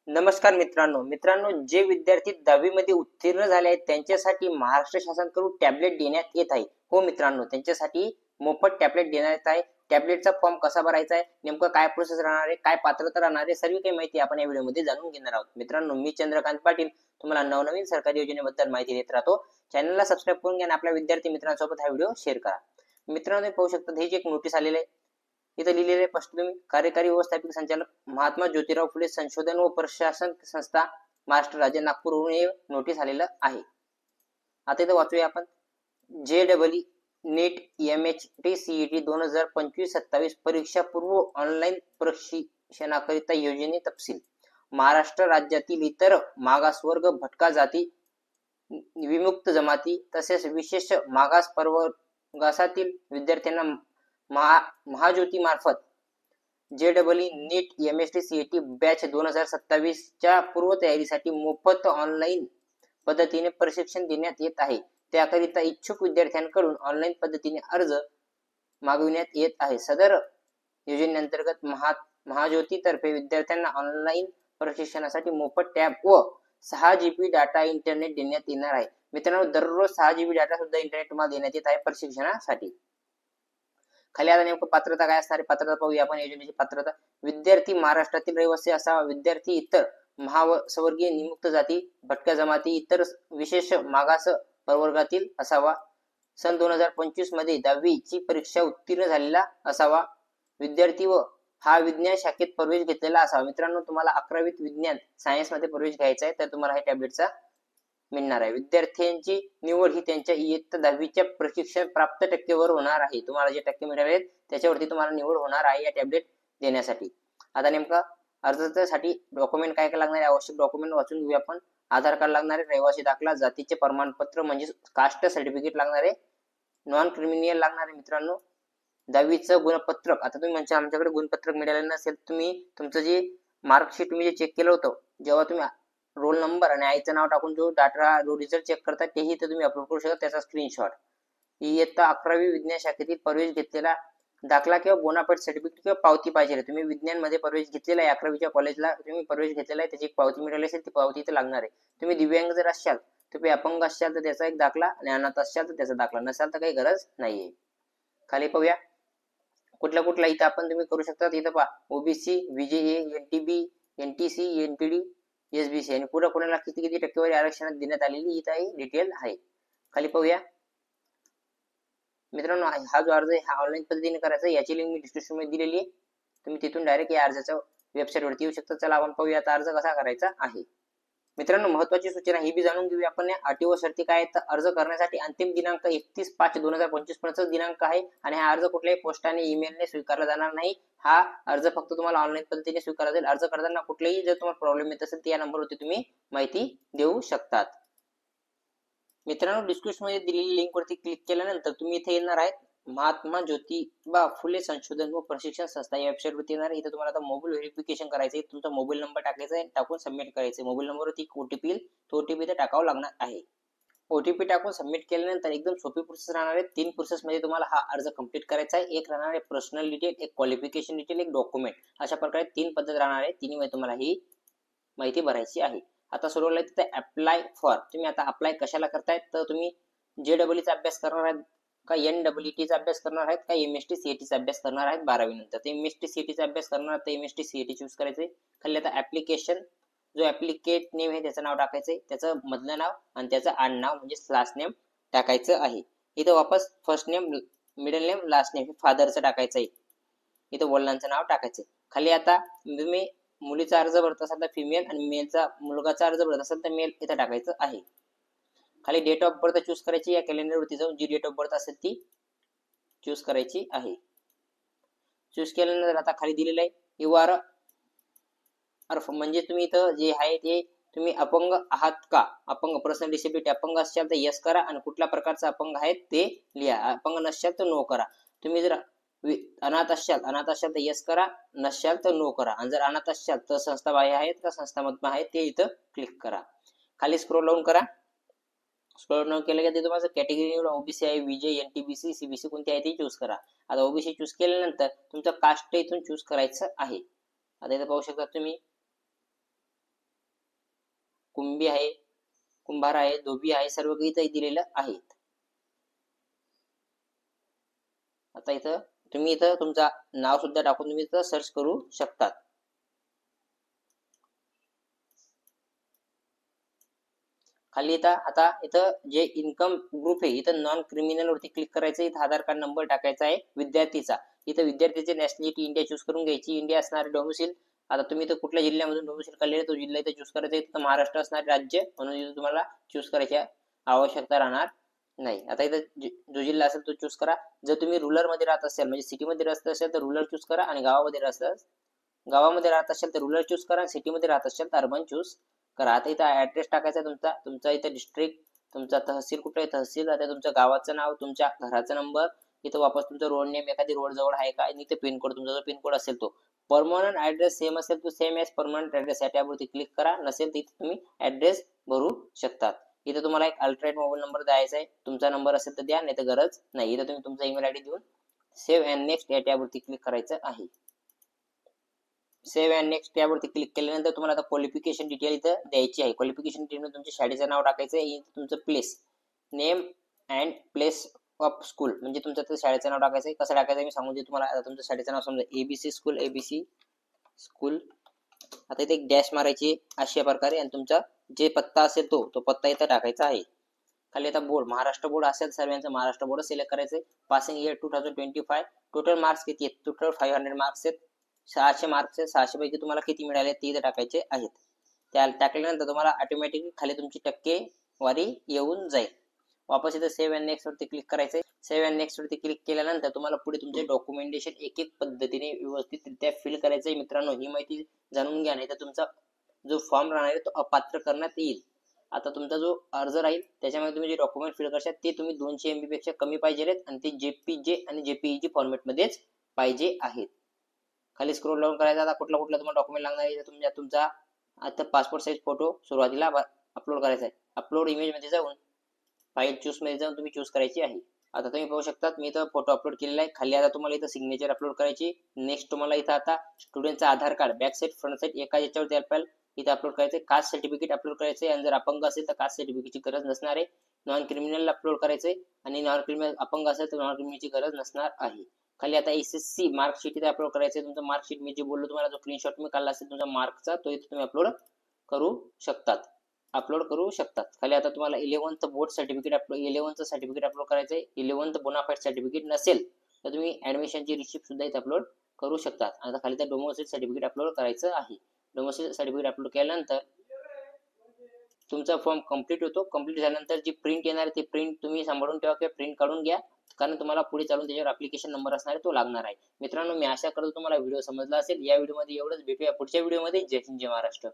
नमस्कार मित्रांनो, जे विद्यार्थी 10वी मध्ये उत्तीर्ण झाले आहेत त्यांच्यासाठी महाराष्ट्र शासनाकडून टॅबलेट देण्यात येत आहे. हो मित्रांनो, त्यांच्यासाठी मोफत टॅबलेट देण्यात येत आहे. टॅबलेटचा फॉर्म कसा भरायचा आहे, नेमकं काय प्रोसेस राहणार आहे, काय पात्रता राहणार आहे, सर्व काही माहिती आपण या व्हिडिओमध्ये जाणून घेणार आहोत. मित्रांनो, मी चंद्रकांत पाटील तुम्हाला नवनवीन सरकारी योजनेबद्दल माहिती देत राहतो. चॅनलला सबस्क्राईब करून घ्या आणि आपल्या विद्यार्थी मित्रांसोबत हा व्हिडिओ शेअर करा. मित्रांनो, तुम्ही पाहू शकता हे जे एक नोटीस आलेले आहे, इथं लिहिलेले आहे स्पष्ट तुम्ही, कार्यकारी व्यवस्थापक संचालक महात्मा ज्योतिराव फुले संशोधन व प्रशासन संस्था महाराष्ट्र राज्य नागपूरवरून हे नोटीस आलेलं आहे. आता इथं वाचूया आपण. JEE नीट MHT CET 2025-27 परीक्षा पूर्व ऑनलाईन प्रशिक्षणाकरिता योजने तपशील. महाराष्ट्र राज्यातील इतर मागासवर्ग, भटका जाती, विमुक्त जमाती तसेच विशेष मागास प्रवर्गातील विद्यार्थ्यांना महाज्योती मार्फत JEE नीट MHT CET बॅच 2027 च्या पूर्वतयारीसाठी मोफत ऑनलाईन पद्धतीने प्रशिक्षण देण्यात येत आहे. त्याकरिता इच्छुक विद्यार्थ्यांकडून ऑनलाईन पद्धतीने अर्ज मागविण्यात येत आहे. सदर योजनेअंतर्गत महाज्योती तर्फे विद्यार्थ्यांना ऑनलाईन प्रशिक्षणासाठी मोफत टॅब व 6 GB डाटा इंटरनेट देण्यात येणार आहे. मित्रांनो, दररोज 6 GB डाटा सुद्धा इंटरनेट तुम्हाला देण्यात येत आहे प्रशिक्षणासाठी. खाली आता नेमकं पात्रता काय असणार आहे, पात्रता पाहूया आपण. योजनेची पात्रता: विद्यार्थी महाराष्ट्रातील रहिवासी असावा. विद्यार्थी इतर महासवर्गीय, निमुक्त जाती, भटक्या जमाती, इतर विशेष मागास प्रवर्गातील असावा. सन 2025 मध्ये 10वी ची परीक्षा उत्तीर्ण झालेला असावा. विद्यार्थी व हा विज्ञान शाखेत प्रवेश घेतलेला असावा. मित्रांनो, तुम्हाला 11वीत विज्ञान सायन्स मध्ये प्रवेश घ्यायचा आहे तर तुम्हाला हे टॅबलेटचा मिळणार आहे. विद्यार्थ्यांची निवड ही त्यांच्या इयत्ता 10वीच्या प्रशिक्षण प्राप्त टक्केवर होणार आहे. तुम्हाला जे टक्के मिळाले त्याच्यावरती तुम्हाला निवड होणार आहे या टॅबलेट देण्यासाठी. आता नेमका अर्जासाठी डॉक्युमेंट काय काय लागणार आहे, आवश्यक डॉक्युमेंट वाचून घेऊया आपण. आधार कार्ड लागणार आहे, रहिवासी दाखला, जातीचे प्रमाणपत्र म्हणजे कास्ट सर्टिफिकेट लागणार आहे, नॉन क्रिमिनल लागणार आहे. मित्रांनो, 10वीचं गुणपत्रक. आता तुम्ही म्हणजे आमच्याकडे गुणपत्रक मिळालेलं नसेल, तुम्ही तुमचं जे मार्कशीट तुम्ही जे चेक केलं होतं, जेव्हा तुम्ही रोल नंबर आणि आईचं नाव टाकून जो डाटा रिझल्ट चेक करता तेही इथे तुम्ही अपलोड करू शकता, त्याचा स्क्रीनशॉट. इयत्ता 11वी विज्ञान शाखेतील प्रवेश घेतलेला दाखला किंवा बोनाफाईड सर्टिफिकेट किंवा पावती पाहिजे. तुम्ही विज्ञान मध्ये प्रवेश घेतलेला आहे, 11वीच्या कॉलेजला तुम्ही प्रवेश घेतलेला आहे, त्याची एक पावती मिळाली असेल, ती पावती इथे लागणार आहे. तुम्ही दिव्यांग जर असाल, तुम्ही अपंग असाल तर त्याचा एक दाखला, आणि अनाथ असाल तर त्याचा दाखला, नसाल तर काही गरज नाहीये. खाली पाहूया कुठला इथं आपण तुम्ही करू शकता. इथं पहा, OBC, VJA, NTB, NTC, NTD, SBC आणि पुढे कोणाला किती किती टक्केवारी आरक्षणात देण्यात आलेली इथं डिटेल आहे. खाली पाहूया मित्रांनो, हा जो अर्ज आहे हा ऑनलाईन पद्धतीने करायचा. याची लिंक मी डिस्क्रिप्शन मध्ये दिलेली आहे, तुम्ही तिथून डायरेक्ट या अर्जाच्या वेबसाईट वरती येऊ शकता. चला आपण पाहूया आता अर्ज कसा करायचा आहे. मित्रांनो, महत्वाची सूचना ही बी जाणून घेऊया आपण. अटी व शर्ती काय आहेत. अर्ज करण्यासाठी अंतिम दिनांक 31/5/2025 पर्यंत दिनांक आहे आणि हा अर्ज कुठल्याही पोस्टाने ईमेलने स्वीकारला जाणार नाही. हा अर्ज फक्त तुम्हाला ऑनलाईन पद्धतीने स्वीकारला जाईल. अर्ज करताना कुठलेही जर तुम्हाला प्रॉब्लेम येत असेल तर या नंबरवरती तुम्ही माहिती देऊ शकतात. मित्रांनो, डिस्क्रिप्शन मध्ये दिलेली लिंक वरती क्लिक केल्यानंतर तुम्ही इथे येणार आहेत महात्मा ज्योतिबा फुले संशोधन व प्रशिक्षण संस्था या वेबसाईट वरती येणार. इथे तुम्हाला आता मोबाईल व्हेरिफिकेशन करायचं आहे. तुमचा मोबाईल नंबर टाकायचा आहे, टाकून सबमिट करायचं आहे. मोबाईल नंबरवरती OTP येईल, तो OTP इथे टाकावा लागणार आहे. OTP टाकून सबमिट केल्यानंतर एकदम सोपी प्रोसेस राहणार आहे. 3 प्रोसेस मध्ये तुम्हाला हा अर्ज कंप्लीट करायचा आहे. एक राहणार आहे पर्सनल डिटेल, एक क्वालिफिकेशन डिटेल, एक डॉक्युमेंट. अशा प्रकारे 3 पद्धत राहणार आहे. तिन्ही मध्ये तुम्हाला ही माहिती भरायची आहे. आता सर्वला तिथे अप्लाय फॉर. तुम्ही आता अप्लाय कशाला करतायत, तर तुम्ही JEE चा अभ्यास करणार आहेत का, NEET चा अभ्यास करणार आहेत का, MHT CET चा अभ्यास करणार आहेत 12वी नंतर. ते MHT CET चा अभ्यास करणार तर MHT CET चूज करायचे. खाली आता ऍप्लिकेशन, जो ऍप्लिकेट नेम आहे त्याचं नाव टाकायचंय, त्याचं मधलं नाव आणि त्याचं आडनाव म्हणजे लास्ट नेम टाकायचं आहे. इथं वापस first name, middle name, last name फादरचं टाकायचं आहे. इथं वडिलांचं नाव टाकायचं. खाली आता तुम्ही मुलीचा अर्ज भरत असाल तर फिमेल आणि मेलचा मुलगाचा अर्ज भरत असाल तर मेल इथं टाकायचं आहे. खाली डेट ऑफ बर्थ चूज करायची. या कॅलेंडरवरती जाऊन जी डेट ऑफ बर्थ असेल ती चूज करायची आहे. चूज केल्यानंतर आता खाली दिलेलं आहे यू आर अर्फ, म्हणजे तुम्ही इथं जे आहे ते तुम्ही अपंग आहात का, अपंग पर्सनल डिसेबिलिटी अपंग असाल तर यस करा आणि कुठल्या प्रकारचा अपंग आहे ते लिहा. अपंग नसाल तर नो करा. तुम्ही जर अनाथ असाल तर यस करा, नसाल तर नो करा. आणि जर अनाथ असाल तर संस्थाबाह्य आहेत का संस्थात्मक आहेत ते इथं क्लिक करा. खाली स्क्रोल डाऊन करा. स्क्रोल डाऊन केलं की तुम्हाला कॅटेगरी OBC आहे, VJ, NTBC, CBC कोणती आहे ती चूज करा. आता OBC चूज केल्यानंतर तुमचं कास्ट इथून चूज करायचं आहे. आता इथं पाहू शकता तुम्ही कुंभी आहे, कुंभार आहे, धोबी आहे, सर्व काही इथं दिलेलं आहे. आता इथं तुम्ही इथं तुमचा नाव सुद्धा टाकून तुम्ही इथं सर्च करू शकतात. खाली इथं आता इथं जे इन्कम ग्रुप आहे इथं नॉन क्रिमिनल वरती क्लिक करायचं. इथं आधार कार्ड नंबर टाकायचा आहे विद्यार्थीचा. इथं विद्यार्थीचे नॅशनॅलिटी इंडिया चूज करून घ्यायची. इंडिया असणार डोमिसाईल. आता तुम्ही इथं कुठल्या जिल्ह्यामधून डोमिसाईल काढलेले तो जिल्हा इथं चूज करायचा. इथं महाराष्ट्र असणार राज्य, म्हणून इथं तुम्हाला चूज करायची आवश्यकता राहणार नाही. आता इथं जो जिल्हा असेल तो चूज करा. जर तुम्ही रुरल मध्ये राहत असाल म्हणजे सिटीमध्ये राहत असाल तर रुरल चूज करा, आणि गावामध्ये राहत असाल तर रुरल चूज करा, आणि सिटीमध्ये राहत असाल तर अर्बन चूज करा. आता इथं ऍड्रेस टाकायचा तुमचा इथं डिस्ट्रिक्ट, तुमचा तहसील कुठे आहे तहसील, आता तुमच्या गावाचं नाव, तुमच्या घराचा नंबर, इथं वापस तुमचं रोड नेम, एखादी रोड जवळ आहे का, आणि इथे पिनकोड, तुमचा जो पिनकोड असेल तो. परमनंट ऍड्रेस सेम असेल तो सेम एज परमनंट ऍड्रेस या टॅबवरती क्लिक करा. नसेल तर इथे तुम्ही ऍड्रेस भरू शकतात. इथं तुम्हाला एक अल्टरनेट मोबाईल नंबर द्यायचा आहे. तुमचा नंबर असेल तर द्या, नाही तर गरज नाही. इथं तुम्ही तुमचा ईमेल आयडी देऊन सेव्ह अँड नेक्स्ट या टॅबवरती क्लिक करायचं आहे. सेव्ह अँड नेक्स्ट टॅबवरती क्लिक केल्यानंतर तुम्हाला आता क्वालिफिकेशन डिटेल इथं द्यायची आहे. क्वालिफिकेशन डिटेल तुमच्या शाळेचं नाव टाकायचं आहे. तुमचं place name and place of school म्हणजे तुमचं शाळेचं नाव टाकायचं आहे. कसं टाकायचं मी सांगून देतो तुम्हाला. आता तुमचं शाळेचं नाव समजा एबीसी स्कूल. आता इथे एक डॅश मारायची अशा प्रकारे, आणि तुमचा जे पत्ता असेल तो पत्ता इथं टाकायचा आहे. खाली आता बोर्ड, महाराष्ट्र बोर्ड असेल सर्वांचं महाराष्ट्र बोर्ड सिलेक्ट करायचंय. Passing year 2025. टोटल मार्क्स किती आहेत, टोटल 500 मार्क्स आहेत. 600 मार्क्स आहेत. 600 पैकी तुम्हाला किती मिळाले ते इथे टाकायचे आहेत. त्या टाकल्यानंतर तुम्हाला ऑटोमॅटिकली खाली तुमची टक्केवारी येऊन जाईल. वापस इथे सेव्ह अँड नेक्स्ट वरती क्लिक करायचंय. सेव्ह अँड नेक्स्ट वरती क्लिक केल्यानंतर तुम्हाला पुढे तुमचे डॉक्युमेंटेशन एक एक पद्धतीने व्यवस्थितरित्या फिल करायचंय. मित्रांनो ही माहिती जाणून घ्या, नाही तर तुमचा जो फॉर्म राहणार आहे तो अपात्र करण्यात येईल. आता तुमचा जो अर्ज राहील त्याच्यामध्ये तुम्ही जे डॉक्युमेंट फिल करशाल ते तुम्ही 200 MB पेक्षा कमी पाहिजे आहेत, आणि ते JPG आणि JPEG फॉर्मॅटमध्येच पाहिजे आहेत. खाली स्क्रोल डाऊन करायचा. आता कुठला तुम्हाला डॉक्युमेंट लागणार आहे, तुमचा आता पासपोर्ट साईज फोटो सुरुवातीला अपलोड करायचा आहे. अपलोड इमेज मध्ये जाऊन फाईल चूज मध्ये जाऊन तुम्ही चूज करायची आहे. आता तुम्ही पाहू शकता मी इथं फोटो अपलोड केलेला आहे. खाली आता तुम्हाला इथं सिग्नेचर अपलोड करायची. नेक्स्ट तुम्हाला इथं आता स्टुडंटचा Aadhaar card back side front side एका याच्यावर द्यायला पाहिजे इथे अपलोड करायचे. कास्ट सर्टिफिकेट अपलोड करायचे, आणि जर अपंग असेल तर कास्ट सर्टिफिकेटची गरज नसणार आहे. नॉन क्रिमिनल अपलोड करायचे, आणि नॉन क्रिमिनल अपंग असेल तर नॉन क्रिमिनलची गरज नसणार आहे. खाली आता SSC मार्कशीट इथे अपलोड करायचे. तुमचं मार्कशीट मी जे बोललो तुम्हाला जो स्क्रीनशॉट मी काढला असेल तुमचा मार्कचा तो इथे तुम्ही अपलोड करू शकतात. खाली आता तुम्हाला 11th board certificate 11th certificate upload करायचंय. 11th बोनाफाईड सर्टिफिकेट नसेल तर तुम्ही ऍडमिशनची रिसिप्ट सुद्धा इथे अपलोड करू शकतात. आता खाली तर डोमोसाईल सर्टिफिकेट अपलोड करायचं आहे. डोमोसाईल सर्टिफिकेट अपलोड केल्यानंतर तुमचा फॉर्म कंप्लीट होतो. कंप्लीट झाल्यानंतर जी प्रिंट येणार ती प्रिंट तुम्ही सांभाळून ठेवा किंवा प्रिंट काढून घ्या, कारण तुम्हाला पुढे चालून त्याच्यावर ऍप्लिकेशन नंबर असणार आहे तो लागणार आहे. मित्रांनो मी आशा करतो तुम्हाला व्हिडिओ समजला असेल. या व्हिडिओमध्ये एवढंच. भेटूया पुढच्या व्हिडिओमध्ये. जय हिंद जय महाराष्ट्र.